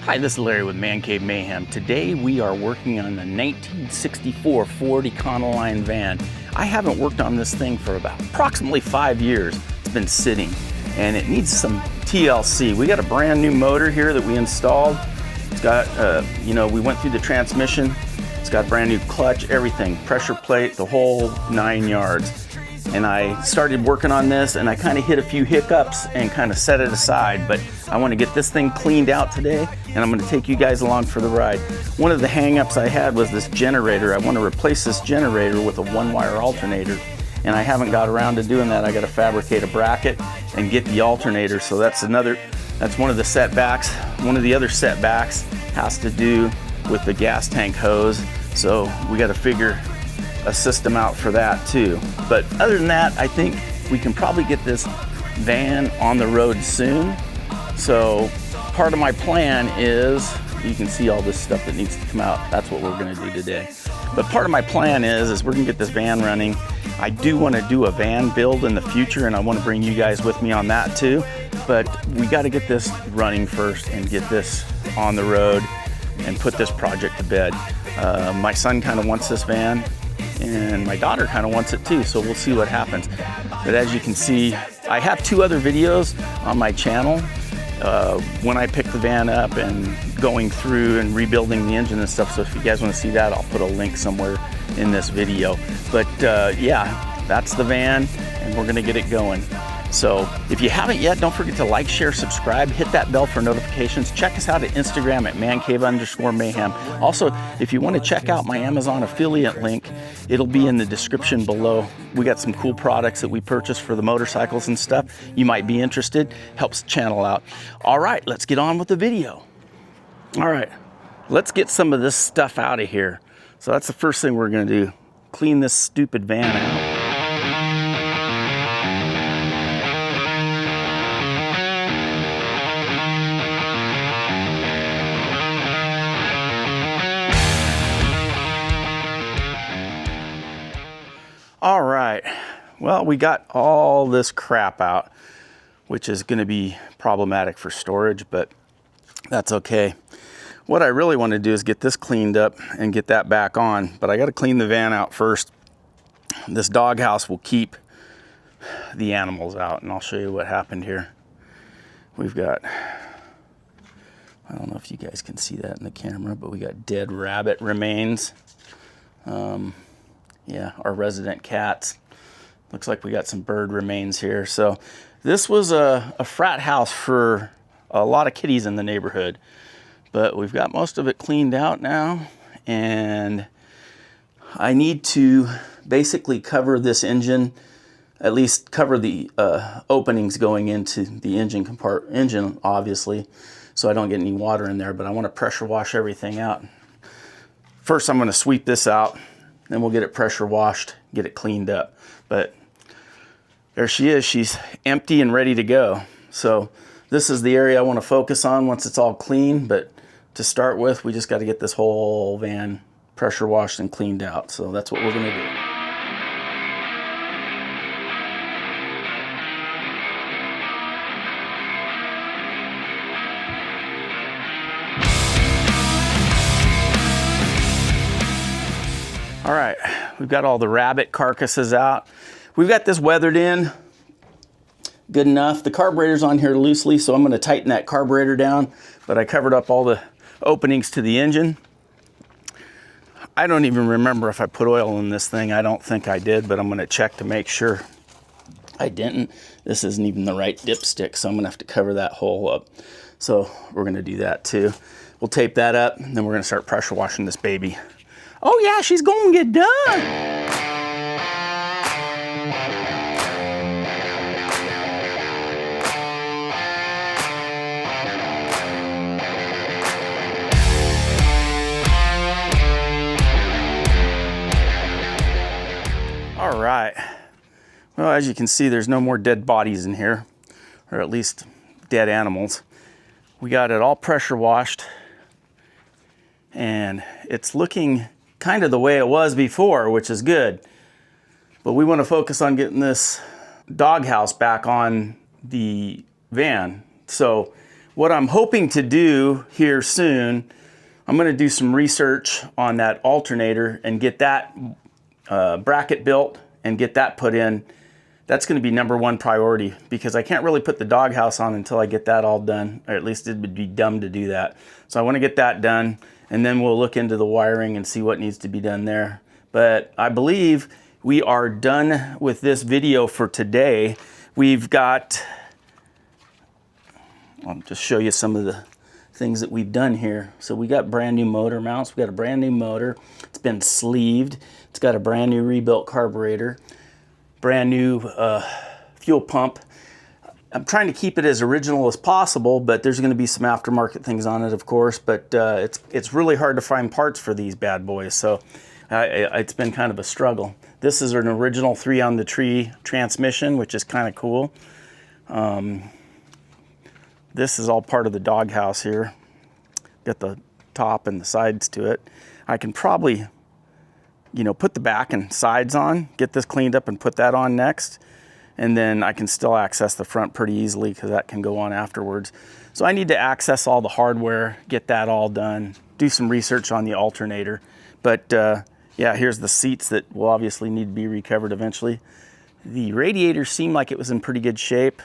Hi, this is Larry with Man Cave Mayhem. Today we are working on the 1964 Ford Econoline van. I haven't worked on this thing for about approximately 5 years. It's been sitting and it needs some TLC. We got a brand new motor here that we installed. It's got, we went through the transmission. It's got a brand new clutch, everything, pressure plate, the whole 9 yards. And I started working on this and I kind of hit a few hiccups and kind of set it aside, but I want to get this thing cleaned out today and I'm going to take you guys along for the ride. One of the hang-ups I had was this generator. I want to replace this generator with a one-wire alternator and I haven't got around to doing that. I got to fabricate a bracket and get the alternator, so that's one of the setbacks. One of the other setbacks has to do with the gas tank hose, so we got to figure a system out for that too. But other than that, I think we can probably get this van on the road soon. So part of my plan is, you can see all this stuff that needs to come out. That's what we're gonna do today. But part of my plan is we're gonna get this van running. I do wanna do a van build in the future and I wanna bring you guys with me on that too. But we gotta get this running first and get this on the road and put this project to bed. My son kind of wants this van, and my daughter kind of wants it too, so we'll see what happens. But as you can see, I have 2 other videos on my channel when I pick the van up and going through and rebuilding the engine and stuff, so if you guys want to see that, I'll put a link somewhere in this video. But yeah, that's the van and we're gonna get it going. So if you haven't yet, don't forget to like, share, subscribe, hit that bell for notifications. Check us out at Instagram at mancave_mayhem. Also, if you want to check out my Amazon affiliate link, it'll be in the description below. We got some cool products that we purchased for the motorcycles and stuff. You might be interested, helps the channel out. All right, let's get on with the video. All right, let's get some of this stuff out of here. So that's the first thing we're gonna do, clean this stupid van out. All right, well, we got all this crap out, which is gonna be problematic for storage, but that's okay. What I really want to do is get this cleaned up and get that back on, but I got to clean the van out first. This doghouse will keep the animals out, and I'll show you what happened here. We've got, I don't know if you guys can see that in the camera, but we got dead rabbit remains. Yeah, our resident cats. Looks like we got some bird remains here. So this was a frat house for a lot of kitties in the neighborhood, but we've got most of it cleaned out now, and I need to basically cover this engine, at least cover the openings going into the engine obviously, so I don't get any water in there, but I want to pressure wash everything out. First, I'm going to sweep this out. Then we'll get it pressure washed, get it cleaned up. But there she is, she's empty and ready to go. So this is the area I want to focus on once it's all clean, but to start with, we just got to get this whole van pressure washed and cleaned out. So that's what we're gonna do. All right, we've got all the rabbit carcasses out. We've got this weathered in good enough. The carburetor's on here loosely, so I'm gonna tighten that carburetor down, but I covered up all the openings to the engine. I don't even remember if I put oil in this thing. I don't think I did, but I'm gonna check to make sure I didn't. This isn't even the right dipstick, so I'm gonna have to cover that hole up. So we're gonna do that too. We'll tape that up, and then we're gonna start pressure washing this baby. Oh yeah, she's gonna get done. All right, well, as you can see, there's no more dead bodies in here, or at least dead animals. We got it all pressure washed, and it's looking kind of the way it was before, which is good. But we want to focus on getting this doghouse back on the van. So what I'm hoping to do here soon, I'm going to do some research on that alternator and get that bracket built and get that put in. That's going to be #1 priority, because I can't really put the doghouse on until I get that all done, or at least it would be dumb to do that. So I want to get that done, and then we'll look into the wiring and see what needs to be done there. But I believe we are done with this video for today. We've got, I'll just show you some of the things that we've done here. So we got brand new motor mounts. We got a brand new motor. It's been sleeved. It's got a brand new rebuilt carburetor. Brand new fuel pump. I'm trying to keep it as original as possible, but there's going to be some aftermarket things on it, of course. But it's really hard to find parts for these bad boys, so it's been kind of a struggle. This is an original 3-on-the-tree transmission, which is kind of cool. This is all part of the doghouse here. Got the top and the sides to it. I can probably, you know, put the back and sides on, get this cleaned up and put that on next. And then I can still access the front pretty easily, because that can go on afterwards. So I need to access all the hardware, get that all done, do some research on the alternator. But yeah, here's the seats that will obviously need to be recovered eventually. The radiator seemed like it was in pretty good shape.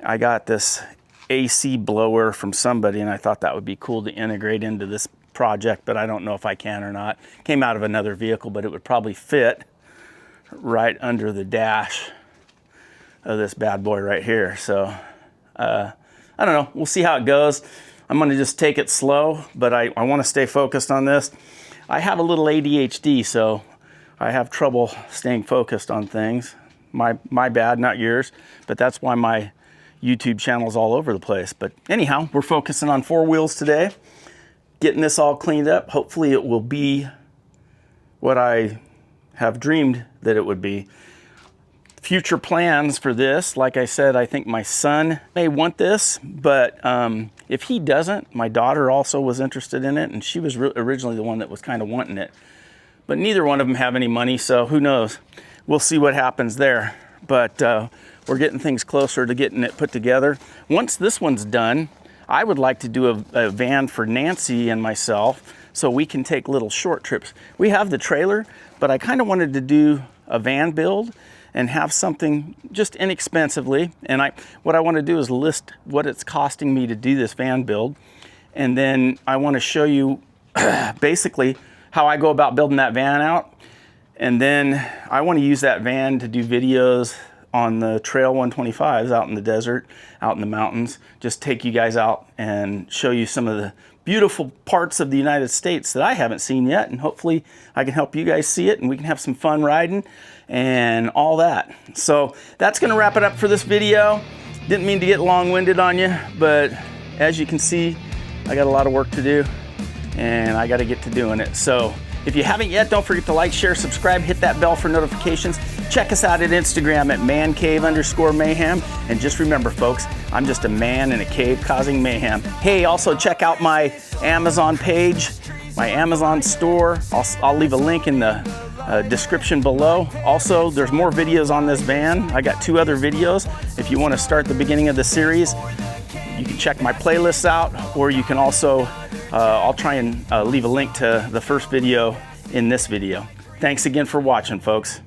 I got this AC blower from somebody, and I thought that would be cool to integrate into this project, but I don't know if I can or not. Came out of another vehicle, but it would probably fit right under the dash of this bad boy right here. So I don't know, we'll see how it goes. I'm gonna just take it slow, but I want to stay focused on this. I have a little ADHD, so I have trouble staying focused on things. My bad, not yours, but that's why my YouTube channel's all over the place. But anyhow, we're focusing on 4 wheels today, getting this all cleaned up. Hopefully it will be what I have dreamed that it would be. Future plans for this, like I said, I think my son may want this, but if he doesn't, my daughter also was interested in it, and she was originally the one that was kind of wanting it. But neither one of them have any money, so who knows? We'll see what happens there. But we're getting things closer to getting it put together. Once this one's done, I would like to do a van for Nancy and myself, so we can take little short trips. We have the trailer, but I kind of wanted to do a van build and have something just inexpensively. And what I want to do is list what it's costing me to do this van build. And then I want to show you basically how I go about building that van out. And then I want to use that van to do videos on the Trail 125s out in the desert, out in the mountains. Just take you guys out and show you some of the beautiful parts of the United States that I haven't seen yet, and hopefully I can help you guys see it, and we can have some fun riding and all that. So that's gonna wrap it up for this video. Didn't mean to get long-winded on you, but as you can see, I got a lot of work to do, and I gotta get to doing it. So if you haven't yet, don't forget to like, share, subscribe, hit that bell for notifications. Check us out at Instagram at mancave_mayhem. And just remember, folks, I'm just a man in a cave causing mayhem. Hey, also check out my Amazon page, my Amazon store. I'll leave a link in the description below. Also, there's more videos on this van. I got 2 other videos. If you want to start the beginning of the series, you can check my playlists out, or you can also, I'll try and leave a link to the first video in this video. Thanks again for watching, folks.